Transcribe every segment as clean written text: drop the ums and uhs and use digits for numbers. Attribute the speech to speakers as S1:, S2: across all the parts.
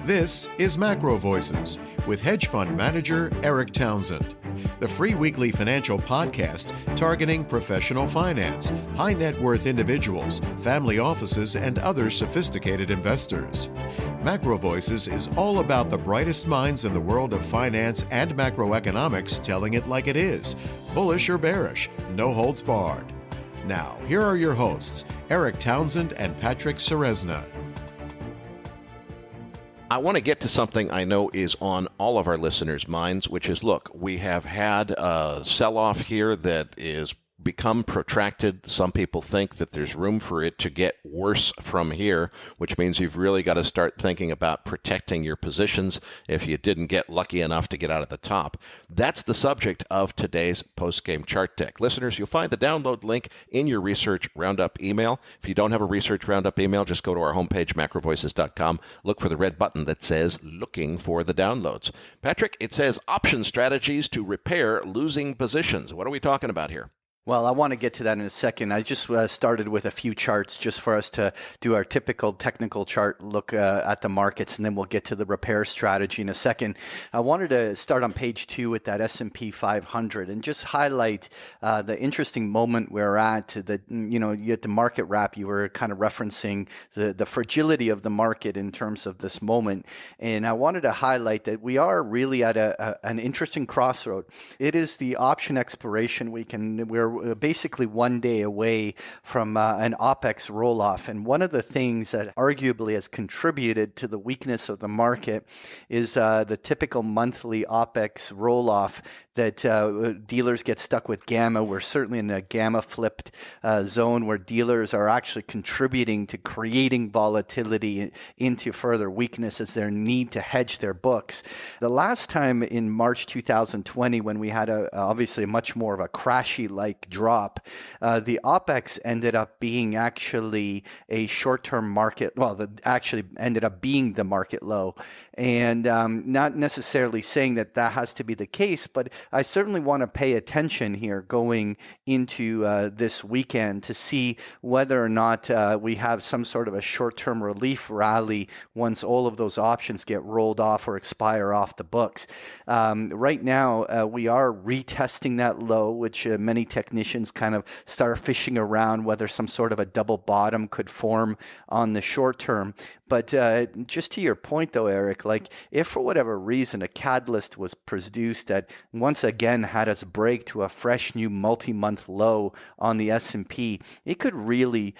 S1: This is MacroVoices with hedge fund manager Eric Townsend, the free weekly financial podcast targeting professional finance, high net worth individuals, family offices, and other sophisticated investors. MacroVoices is all about the brightest minds in the world of finance and macroeconomics telling it like it is, bullish or bearish, no holds barred. Now, here are your hosts, Eric Townsend and Patrick Ceresna.
S2: I want to get to something I know is on all of our listeners' minds, which is, look, we have had a sell-off here that is become protracted. Some people think that there's room for it to get worse from here, which means you've really got to start thinking about protecting your positions if you didn't get lucky enough to get out at the top. That's the subject of today's Postgame chart deck. Listeners, you'll find the download link in your Research Roundup email. If you don't have a Research Roundup email, just go to our homepage, macrovoices.com, look for the red button that says looking for the downloads. Patrick, it says option strategies to repair losing positions. What are we talking about here?
S3: Well, I want to get to that in a second. I just started with a few charts just for us to do our typical technical chart look at the markets, and then we'll get to the repair strategy in a second. I wanted to start on page 2 with that S&P 500 and just highlight the interesting moment we're at. That, you know, at the market wrap, you were kind of referencing the fragility of the market in terms of this moment. And I wanted to highlight that we are really at an interesting crossroad. It is the option expiration weekend. We're basically one day away from an OPEX roll-off. And one of the things that arguably has contributed to the weakness of the market is the typical monthly OPEX roll-off that dealers get stuck with gamma. We're certainly in a gamma flipped zone where dealers are actually contributing to creating volatility into further weakness as their need to hedge their books. The last time in March 2020, when we had obviously much more of a crashy-like drop, the OPEX ended up being actually a short-term market, actually ended up being the market low. And not necessarily saying that has to be the case, but I certainly want to pay attention here going into this weekend to see whether or not we have some sort of a short-term relief rally once all of those options get rolled off or expire off the books. Right now, we are retesting that low, which many technicians kind of start fishing around whether some sort of a double bottom could form on the short term. But just to your point, though, Eric, like if for whatever reason a catalyst was produced that once again had us break to a fresh new multi-month low on the S&P, it could really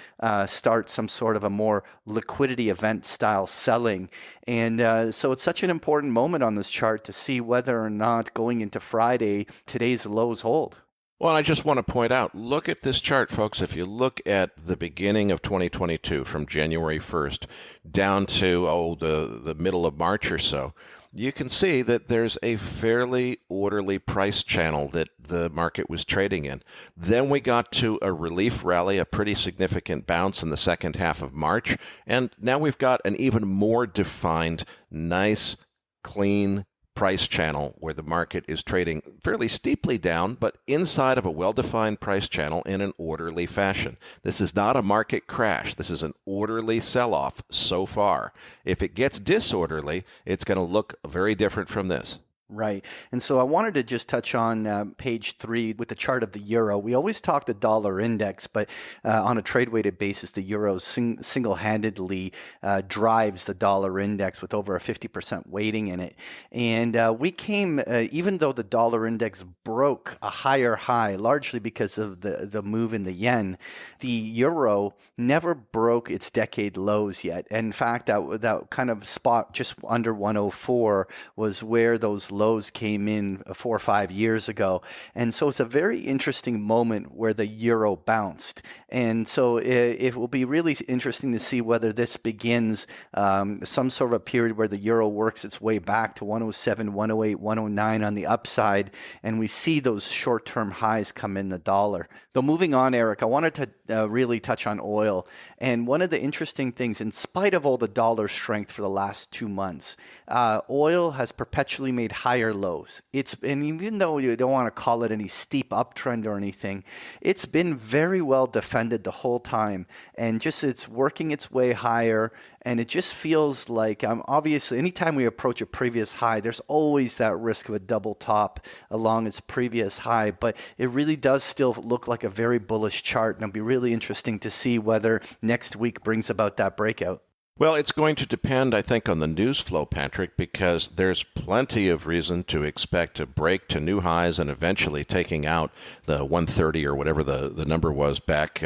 S3: start some sort of a more liquidity event style selling. And so it's such an important moment on this chart to see whether or not going into Friday, today's lows hold.
S2: Well, I just want to point out, look at this chart, folks. If you look at the beginning of 2022 from January 1st down to, the middle of March or so, you can see that there's a fairly orderly price channel that the market was trading in. Then we got to a relief rally, a pretty significant bounce in the second half of March, and now we've got an even more defined, nice, clean price channel where the market is trading fairly steeply down, but inside of a well-defined price channel in an orderly fashion. This is not a market crash. This is an orderly sell-off so far. If it gets disorderly, it's going to look very different from this.
S3: Right. And so I wanted to just touch on page 3 with the chart of the euro. We always talk the dollar index, but on a trade-weighted basis, the euro single-handedly drives the dollar index with over a 50% weighting in it. And we came, even though the dollar index broke a higher high, largely because of the move in the yen, the euro never broke its decade lows yet. In fact, that kind of spot just under 104 was where those lows came in 4 or 5 years ago. And so it's a very interesting moment where the euro bounced. And so it will be really interesting to see whether this begins some sort of a period where the euro works its way back to 107, 108, 109 on the upside, and we see those short-term highs come in the dollar. Though moving on, Eric, I wanted to really touch on oil. And one of the interesting things, in spite of all the dollar strength for the last 2 months, oil has perpetually made higher lows. And even though you don't want to call it any steep uptrend or anything, it's been very well defended the whole time, and just it's working its way higher. And it just feels like, obviously, anytime we approach a previous high, there's always that risk of a double top along its previous high. But it really does still look like a very bullish chart. And it'll be really interesting to see whether next week brings about that breakout.
S2: Well, it's going to depend, I think, on the news flow, Patrick, because there's plenty of reason to expect a break to new highs and eventually taking out the 130 or whatever the number was back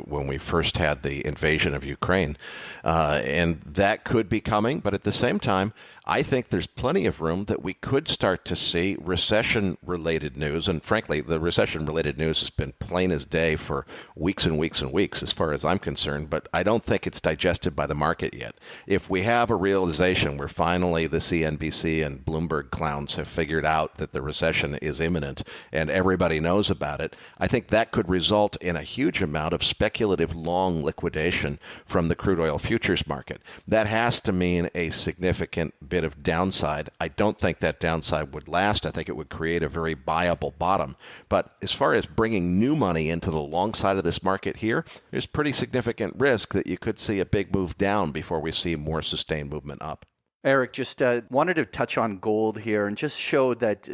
S2: when we first had the invasion of Ukraine. And that could be coming, but at the same time, I think there's plenty of room that we could start to see recession-related news. And frankly, the recession-related news has been plain as day for weeks and weeks and weeks as far as I'm concerned, but I don't think it's digested by the market yet. If we have a realization where finally the CNBC and Bloomberg clowns have figured out that the recession is imminent and everybody knows about it, I think that could result in a huge amount of speculative long liquidation from the crude oil futures market. That has to mean a significant bit of downside. I don't think that downside would last. I think it would create a very buyable bottom. But as far as bringing new money into the long side of this market here, there's pretty significant risk that you could see a big move down before we see more sustained movement up.
S3: Eric, just wanted to touch on gold here and just show that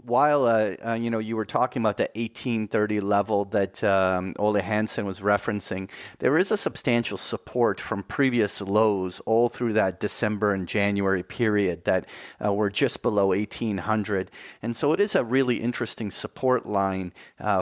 S3: while you were talking about the 1830 level that Ole Hansen was referencing, there is a substantial support from previous lows all through that December and January period that were just below 1800. And so it is a really interesting support line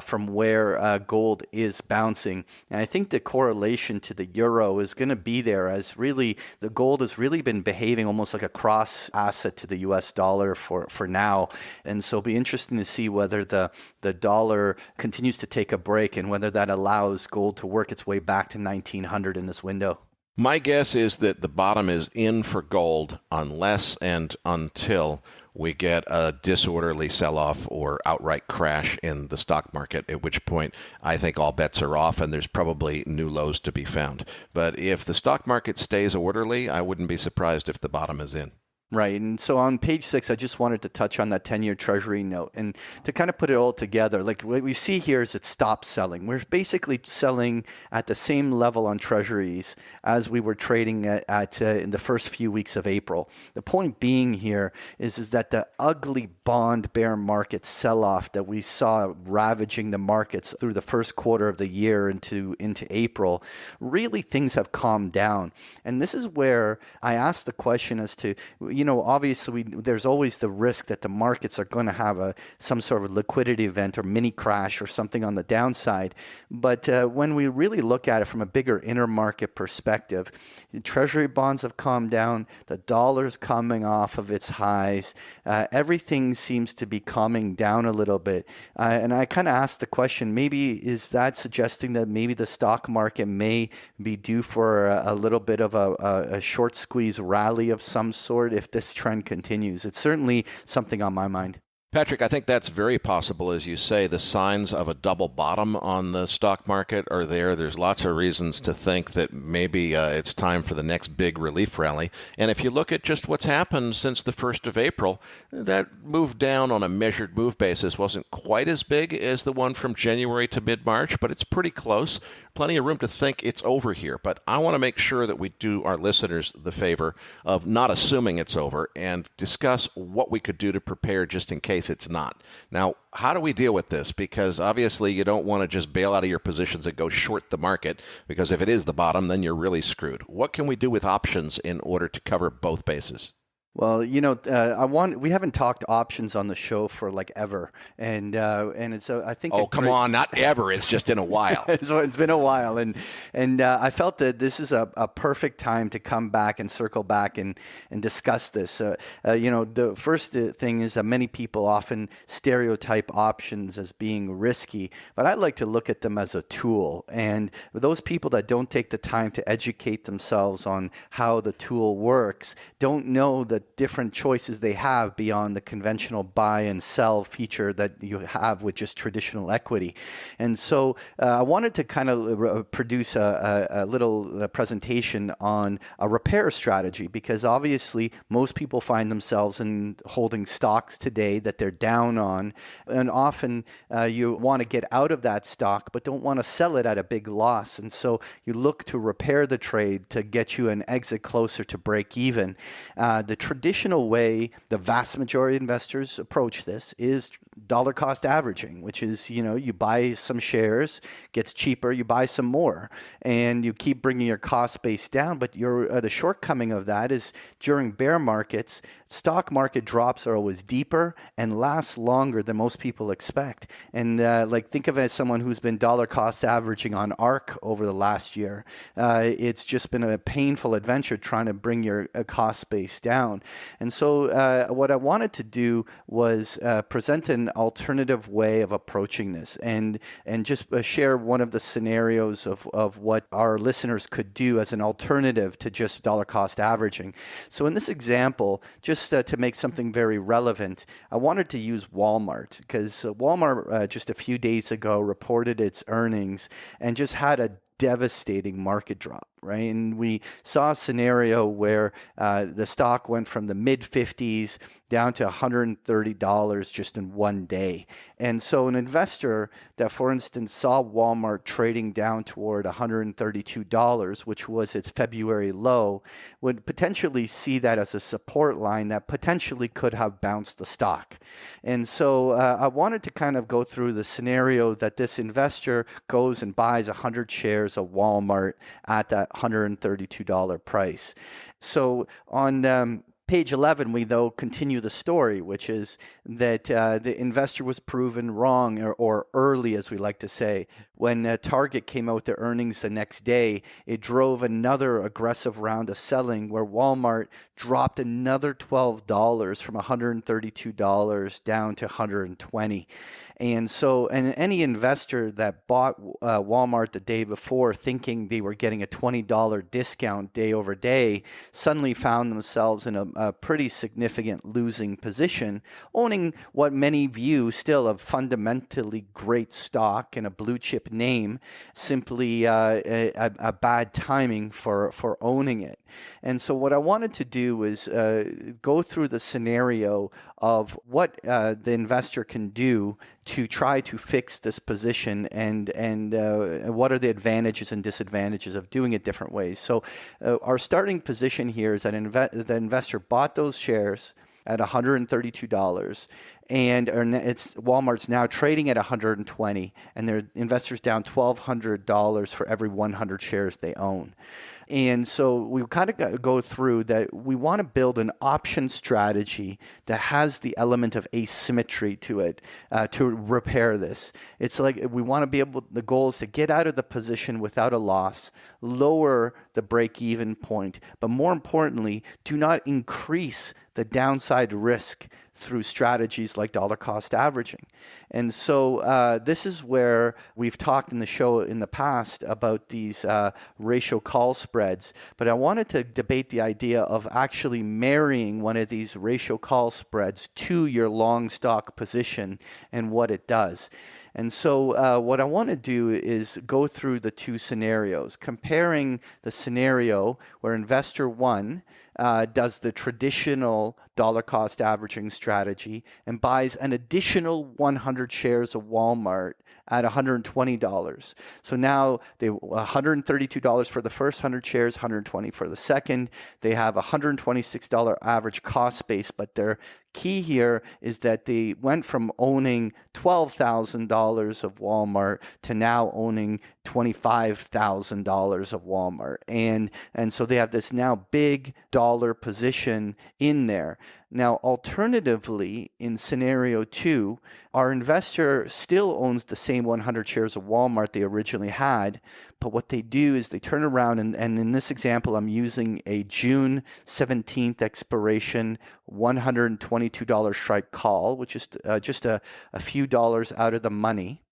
S3: from where gold is bouncing. And I think the correlation to the euro is going to be there, as really the gold has really been behaving almost like a cross asset to the US dollar for now. And so it'll be interesting to see whether the dollar continues to take a break and whether that allows gold to work its way back to 1900 in this window.
S2: My guess is that the bottom is in for gold unless and until we get a disorderly sell-off or outright crash in the stock market, at which point I think all bets are off and there's probably new lows to be found. But if the stock market stays orderly, I wouldn't be surprised if the bottom is in.
S3: Right. And so on page 6, I just wanted to touch on that 10-year Treasury note and to kind of put it all together. Like what we see here is it stopped selling. We're basically selling at the same level on Treasuries as we were trading at in the first few weeks of April. The point being here is that the ugly bond bear market sell-off that we saw ravaging the markets through the first quarter of the year into April, really things have calmed down. And this is where I asked the question as to, obviously there's always the risk that the markets are going to have some sort of liquidity event or mini crash or something on the downside. But when we really look at it from a bigger intermarket perspective, Treasury bonds have calmed down, the dollar's coming off of its highs, everything seems to be calming down a little bit. And I kind of asked the question, maybe is that suggesting that maybe the stock market may be due for a little bit of a short squeeze rally of some sort if this trend continues? It's certainly something on my mind.
S2: Patrick, I think that's very possible. As you say, the signs of a double bottom on the stock market are there. There's lots of reasons to think that maybe it's time for the next big relief rally. And if you look at just what's happened since the 1st of April, that move down on a measured move basis wasn't quite as big as the one from January to mid-March, but it's pretty close. Plenty of room to think it's over here. But I want to make sure that we do our listeners the favor of not assuming it's over and discuss what we could do to prepare just in case it's not. Now, how do we deal with this? Because obviously you don't want to just bail out of your positions and go short the market, because if it is the bottom, then you're really screwed. What can we do with options in order to cover both bases?
S3: Well, we haven't talked options on the show for like ever, and it's I think.
S2: Oh, come on, not ever. It's just in a while.
S3: It's been a while, and I felt that this is a perfect time to come back and circle back and discuss this. The first thing is that many people often stereotype options as being risky, but I like to look at them as a tool. And those people that don't take the time to educate themselves on how the tool works don't know that different choices they have beyond the conventional buy and sell feature that you have with just traditional equity. And so I wanted to kind of produce a little presentation on a repair strategy, because obviously most people find themselves in holding stocks today that they're down on, and often you want to get out of that stock but don't want to sell it at a big loss, and so you look to repair the trade to get you an exit closer to break even. The traditional way the vast majority of investors approach this is dollar cost averaging, which is, you buy some shares, gets cheaper, you buy some more, and you keep bringing your cost base down. But the shortcoming of that is during bear markets, stock market drops are always deeper and last longer than most people expect. And think of it as someone who's been dollar cost averaging on ARC over the last year. It's just been a painful adventure trying to bring your cost base down. And so what I wanted to do was present an alternative way of approaching this, and just share one of the scenarios of what our listeners could do as an alternative to just dollar cost averaging. So in this example, just to make something very relevant, I wanted to use Walmart, because Walmart just a few days ago reported its earnings and just had a devastating market drop, right? And we saw a scenario where the stock went from the mid 50s down to $130 just in one day. And so an investor that, for instance, saw Walmart trading down toward $132, which was its February low, would potentially see that as a support line that potentially could have bounced the stock. And so I wanted to kind of go through the scenario that this investor goes and buys 100 shares of Walmart at that $132 price. So on page 11, we, though, continue the story, which is that the investor was proven wrong, or early, as we like to say. When Target came out with their earnings the next day, it drove another aggressive round of selling where Walmart dropped another $12 from $132 down to $120. And so, and any investor that bought Walmart the day before thinking they were getting a $20 discount day over day suddenly found themselves in a pretty significant losing position, owning what many view still a fundamentally great stock and a blue chip name, simply a bad timing for owning it. And so what I wanted to do was go through the scenario of what the investor can do to try to fix this position, and what are the advantages and disadvantages of doing it different ways. So our starting position here is that the investor bought those shares at $132, and Walmart's now trading at $120, and their investors down $1,200 for every 100 shares they own. And so we've kind of got to go through that. We want to build an option strategy that has the element of asymmetry to it to repair this. It's like we want to be able, the goal is to get out of the position without a loss, lower the break-even point, but more importantly, do not increase the downside risk through strategies like dollar cost averaging. And so this is where we've talked in the show in the past about these ratio call spreads, but I wanted to debate the idea of actually marrying one of these ratio call spreads to your long stock position and what it does. And so what I want to do is go through the two scenarios, comparing the scenario where investor one does the traditional dollar cost averaging strategy and buys an additional 100 shares of Walmart at $120. So now they $132 for the first 100 shares, $120 for the second. They have a $126 average cost base, but their key here is that they went from owning $12,000 of Walmart to now owning $25,000 of Walmart. And so they have this now big dollar position in there. Now, alternatively, in scenario two, our investor still owns the same 100 shares of Walmart they originally had, but what they do is they turn around, and in this example, I'm using a June 17th expiration $122 strike call, which is just a few dollars out of the money.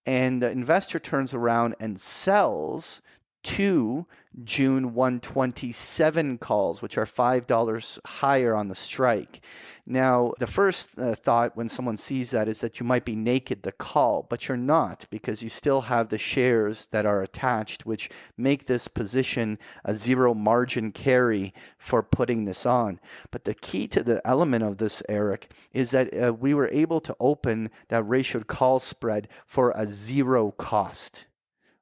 S3: And the investor turns around and sells 2 June 127 calls, which are $5 higher on the strike. Now, the first thought when someone sees that is that you might be naked to call, but you're not, because you still have the shares that are attached, which make this position a zero margin carry for putting this on. But the key to the element of this, Eric, is that we were able to open that ratioed call spread for a zero cost.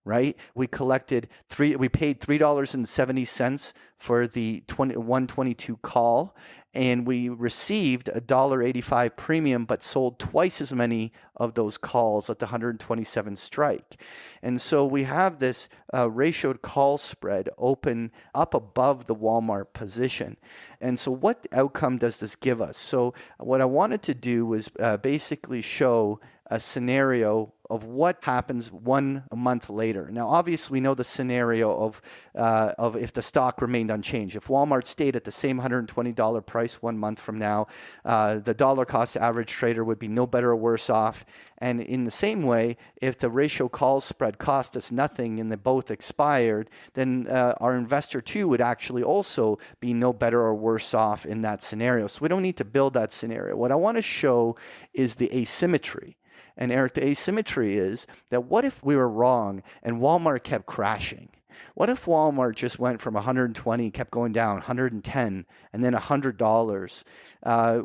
S3: Right? We paid $3.70 for the 122 call, and we received a $1.85 premium, but sold twice as many of those calls at the 127 strike. And so we have this ratioed call spread open up above the Walmart position. And so what outcome does this give us? So what I wanted to do was basically show a scenario of what happens 1 month later. Now, obviously, we know the scenario of if the stock remained unchanged. If Walmart stayed at the same $120 price 1 month from now, the dollar cost average trader would be no better or worse off. And in the same way, if the ratio call spread cost us nothing and they both expired, then our investor too would actually also be no better or worse off in that scenario. So we don't need to build that scenario. What I want to show is the asymmetry. And Eric, the asymmetry is that what if we were wrong and Walmart kept crashing? What if Walmart just went from 120, kept going down, 110, and then $100?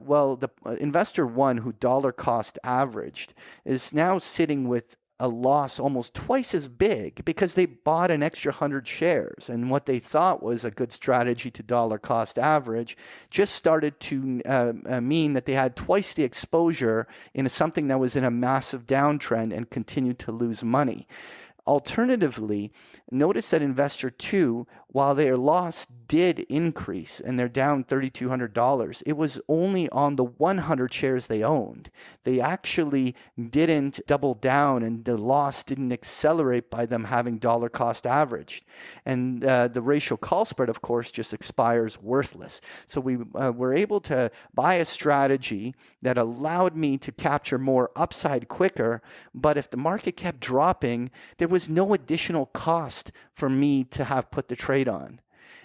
S3: Well, the investor one who dollar cost averaged is now sitting with a loss almost twice as big because they bought an extra 100 shares. And what they thought was a good strategy to dollar cost average just started to mean that they had twice the exposure into something that was in a massive downtrend and continued to lose money. Alternatively, notice that investor two, while their loss did increase and they're down $3,200, it was only on the 100 shares they owned. They actually didn't double down, and the loss didn't accelerate by them having dollar cost averaged. And the ratio call spread, of course, just expires worthless. So we were able to buy a strategy that allowed me to capture more upside quicker, but if the market kept dropping, there was no additional cost for me to have put the trade on.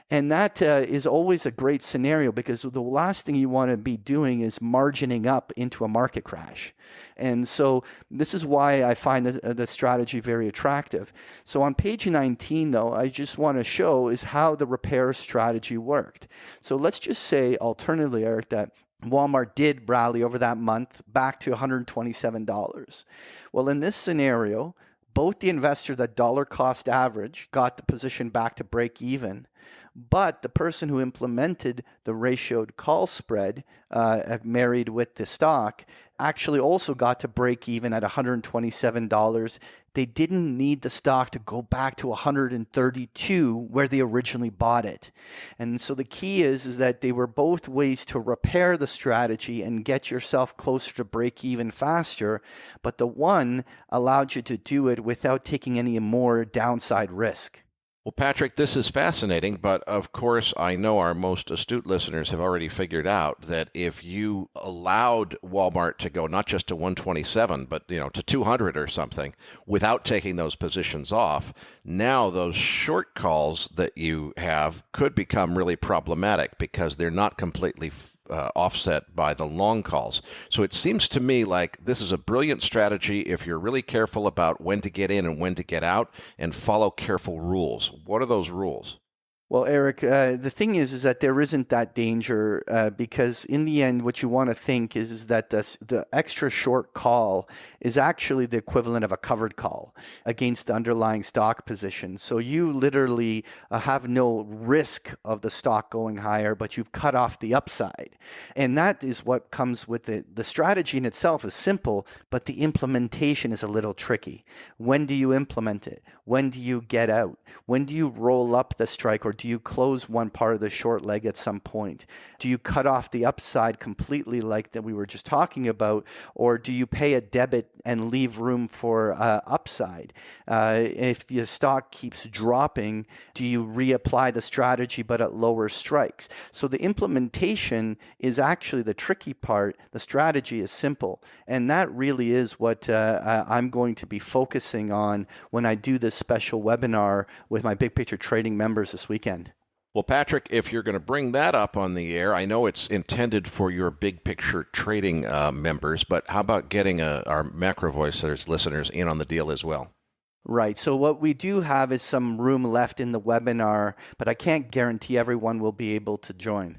S3: And that is always a great scenario, because the last thing you want to be doing is margining up into a market crash. And so this is why I find the strategy very attractive. So on page 19, though, I just want to show is how the repair strategy worked. So let's just say, alternatively, Eric, that Walmart did rally over that month back to $127. Well, in this scenario, both the investor that dollar cost average got the position back to break even, but the person who implemented the ratioed call spread married with the stock actually also got to break even at $127. They didn't need the stock to go back to 132 where they originally bought it. And so the key is that they were both ways to repair the strategy and get yourself closer to break even faster, but the one allowed you to do it without taking any more downside risk.
S2: Well, Patrick, this is fascinating, but of course I know our most astute listeners have already figured out that if you allowed Walmart to go not just to 127, but to 200 or something without taking those positions off, now those short calls that you have could become really problematic because they're not completely offset by the long calls. So it seems to me like this is a brilliant strategy if you're really careful about when to get in and when to get out and follow careful rules. What are those rules?
S3: Well, Eric, the thing is that there isn't that danger because in the end, what you want to think is that the extra short call is actually the equivalent of a covered call against the underlying stock position. So you literally have no risk of the stock going higher, but you've cut off the upside. And that is what comes with it. The strategy in itself is simple, but the implementation is a little tricky. When do you implement it? When do you get out? When do you roll up the strike, or do you close one part of the short leg at some point? Do you cut off the upside completely like that we were just talking about, or do you pay a debit and leave room for upside? If the stock keeps dropping, do you reapply the strategy but at lower strikes? So the implementation is actually the tricky part. The strategy is simple, and that really is what I'm going to be focusing on when I do this special webinar with my Big Picture Trading members this weekend.
S2: Well, Patrick, if you're going to bring that up on the air, I know it's intended for your Big Picture Trading members, but how about getting our MacroVoices listeners in on the deal as well?
S3: Right. So what we do have is some room left in the webinar, but I can't guarantee everyone will be able to join.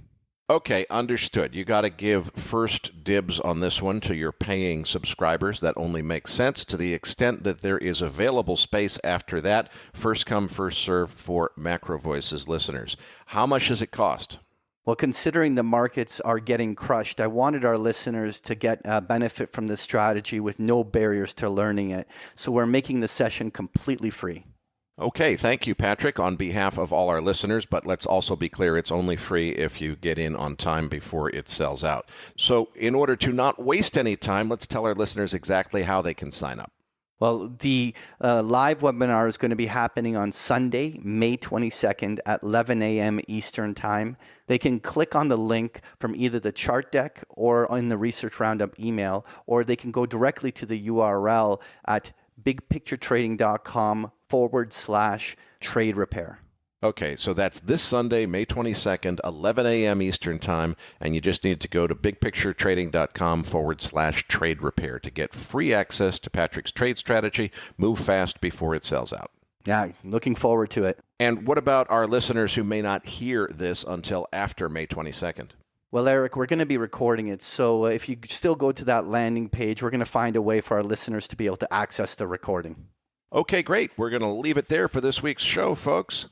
S2: Okay, understood. You got to give first dibs on this one to your paying subscribers. That only makes sense. To the extent that there is available space after that, first come, first serve for MacroVoices listeners. How much does it cost?
S3: Well, considering the markets are getting crushed, I wanted our listeners to get a benefit from this strategy with no barriers to learning it. So we're making the session completely free.
S2: Okay, thank you, Patrick, on behalf of all our listeners, but let's also be clear, it's only free if you get in on time before it sells out. So in order to not waste any time, let's tell our listeners exactly how they can sign up.
S3: Well, the live webinar is going to be happening on Sunday, May 22nd at 11 a.m. Eastern Time. They can click on the link from either the chart deck or in the Research Roundup email, or they can go directly to the URL at bigpicturetrading.com/trade repair.
S2: Okay, so that's this Sunday, May 22nd, 11 a.m. Eastern Time, and you just need to go to bigpicturetrading.com/trade repair to get free access to Patrick's trade strategy. Move fast before it sells out.
S3: Yeah, looking forward to it.
S2: And what about our listeners who may not hear this until after May 22nd?
S3: Well, Eric, we're going to be recording it, so if you still go to that landing page, we're going to find a way for our listeners to be able to access the recording.
S2: Okay, great. We're going to leave it there for this week's show, folks.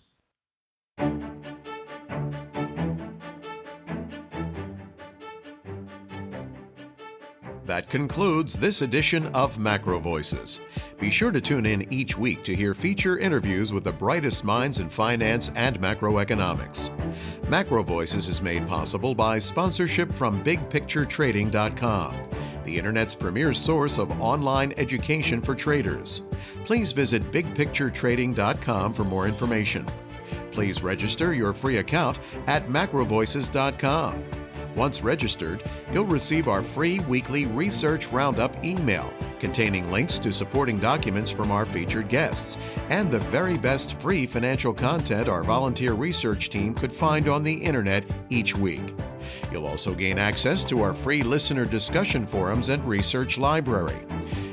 S1: That concludes this edition of MacroVoices. Be sure to tune in each week to hear feature interviews with the brightest minds in finance and macroeconomics. MacroVoices is made possible by sponsorship from BigPictureTrading.com, the Internet's premier source of online education for traders. Please visit BigPictureTrading.com for more information. Please register your free account at MacroVoices.com. Once registered, you'll receive our free weekly Research Roundup email containing links to supporting documents from our featured guests and the very best free financial content our volunteer research team could find on the internet each week. You'll also gain access to our free listener discussion forums and research library.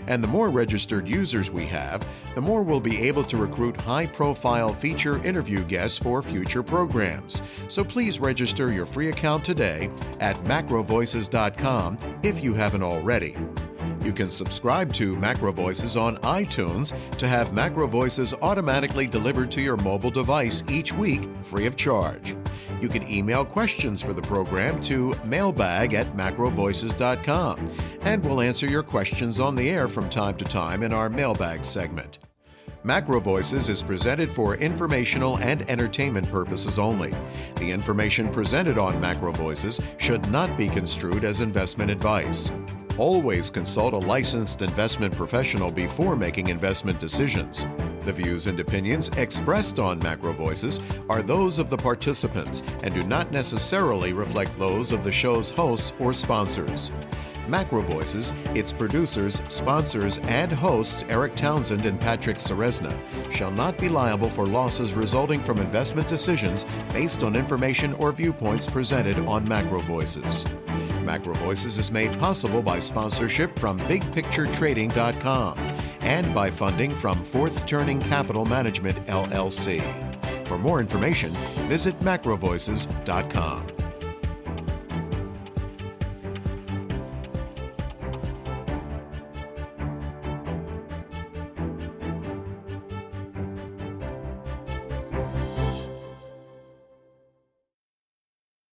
S1: And the more registered users we have, the more we'll be able to recruit high-profile feature interview guests for future programs. So please register your free account today at MacroVoices.com if you haven't already. You can subscribe to MacroVoices on iTunes to have MacroVoices automatically delivered to your mobile device each week free of charge. You can email questions for the program to mailbag@macrovoices.com, and we'll answer your questions on the air from time to time in our mailbag segment. MacroVoices is presented for informational and entertainment purposes only. The information presented on MacroVoices should not be construed as investment advice. Always consult a licensed investment professional before making investment decisions. The views and opinions expressed on MacroVoices are those of the participants and do not necessarily reflect those of the show's hosts or sponsors. MacroVoices, its producers, sponsors, and hosts Eric Townsend and Patrick Ceresna shall not be liable for losses resulting from investment decisions based on information or viewpoints presented on MacroVoices. MacroVoices is made possible by sponsorship from BigPictureTrading.com and by funding from Fourth Turning Capital Management, LLC. For more information, visit MacroVoices.com.